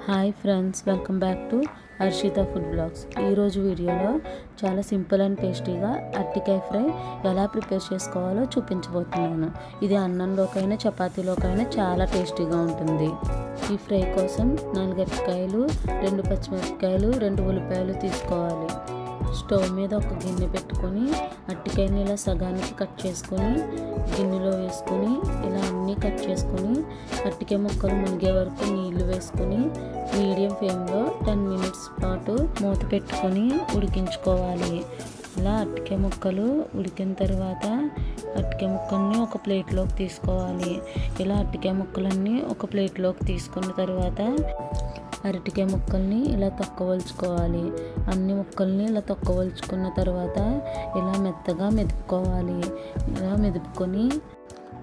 Hi friends, welcome back to Harshitha food blogs. ఈరోజు వీడియోలో చాలా సింపుల్ అండ్ టేస్టీగా అరటికాయ ఫ్రై ఎలా ప్రిపేర్ చేసుకోవాలో చూపించబోతున్నాను. ఇది అన్నంలోకైనా చపాతీలోకైనా చాలా టేస్టీగా ఉంటుంది. ఈ ఫ్రై కోసం 4 అరటికాయలు, 2 పచ్చిమిరపకాయలు, 2 ఉల్లిపాయలు తీసుకోవాలి. స్టవ్ మీద ఒక గిన్నె పెట్టుకొని అరటికాయని ఇలా సగానికి కట్ చేసుకొని గిన్నెలో వేసుకొని ఇలా అన్నీ కట్ చేసుకొని అరటికాయ ముక్కలు మునిగే వరకు నీళ్లు వేసుకొని మీడియం ఫ్లేమ్లో 10 మినిట్స్ పాటు మూత పెట్టుకొని ఉడికించుకోవాలి. ఇలా అరటికాయ ముక్కలు ఉడికిన తర్వాత అరటికాయ ముక్కల్ని ఒక ప్లేట్లోకి తీసుకోవాలి. ఇలా అరటికాయ ముక్కలన్నీ ఒక ప్లేట్లోకి తీసుకున్న తర్వాత అరటికాయ ముక్కల్ని ఇలా తొక్కవలుచుకోవాలి. అన్ని ముక్కల్ని ఇలా తొక్కవలుచుకున్న తర్వాత ఇలా మెత్తగా మెదుపుకోవాలి. ఇలా మెదుపుకొని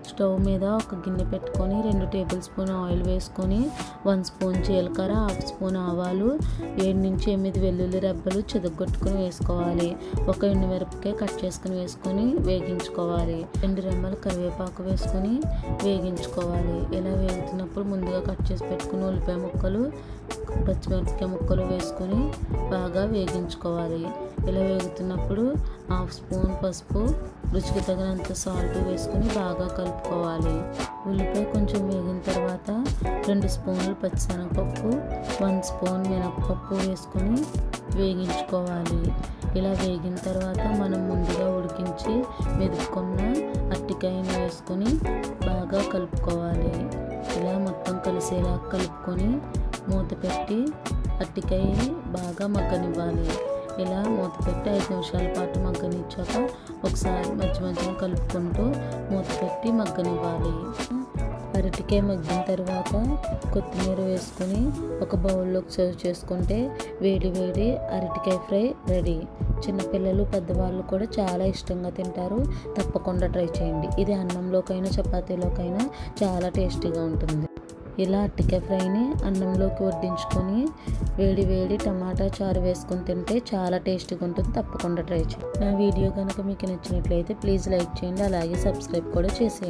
స్టవ్ మీద ఒక గిన్నె పెట్టుకొని 2 టేబుల్ స్పూన్ ఆయిల్ వేసుకొని 1 స్పూన్ జీలకర్ర, 1/2 స్పూన్ ఆవాలు, 7 నుంచి 8 వెల్లుల్లి రెబ్బలు చెదగొట్టుకొని వేసుకోవాలి. ఒక ఎండుమిరపకాయ కట్ చేసుకుని వేసుకొని వేగించుకోవాలి. 2 రెమ్మలు కరివేపాకు వేసుకొని వేగించుకోవాలి. ఇలా వేగుతున్నప్పుడు ముందుగా కట్ చేసి పెట్టుకుని ఉల్లిపాయ ముక్కలు, పచ్చిమిరపకాయ ముక్కలు వేసుకొని బాగా వేగించుకోవాలి. ఇలా వేగుతున్నప్పుడు 1/2 స్పూన్ పసుపు, రుచికి తగినంత సాల్ట్ వేసుకొని బాగా కలుపుకోవాలి. ఉల్లిపాయ కొంచెం వేగిన తర్వాత 2 స్పూన్లు పచ్చిశనగపప్పు, 1 స్పూన్ మినప్పప్పు వేసుకొని వేగించుకోవాలి. ఇలా వేగిన తర్వాత మనం ముందుగా ఉడికించి మెదుపుకున్న అరటికాయని వేసుకొని బాగా కలుపుకోవాలి. ఇలా మొత్తం కలిసేలా కలుపుకొని మూత పెట్టి అరటికాయ బాగా మగ్గనివ్వాలి. ఇలా మూత పెట్టి 5 నిమిషాల పాటు మగ్గనిచ్చాక ఒకసారి మధ్య మధ్యలో కలుపుకుంటూ మూత పెట్టి మగ్గనివ్వాలి. అరటికాయ మగ్గిన తర్వాత కొత్తిమీర వేసుకొని ఒక బౌల్లోకి సర్వ్ చేసుకుంటే వేడి వేడి అరటికాయ ఫ్రై రెడీ. చిన్నపిల్లలు, పెద్దవాళ్ళు కూడా చాలా ఇష్టంగా తింటారు. తప్పకుండా ట్రై చేయండి. ఇది అన్నంలోకైనా చపాతీలోకైనా చాలా టేస్టీగా ఉంటుంది. ఇలా అరటికాయ ఫ్రైని అన్నంలోకి వడ్డించుకొని వేడి వేడి టమాటా చారు వేసుకొని తింటే చాలా టేస్టీగా ఉంటుంది. తప్పకుండా ట్రై చేయండి. నా వీడియో కనుక మీకు నచ్చినట్లయితే ప్లీజ్ లైక్ చేయండి, అలాగే సబ్స్క్రైబ్ కూడా చేసేయండి.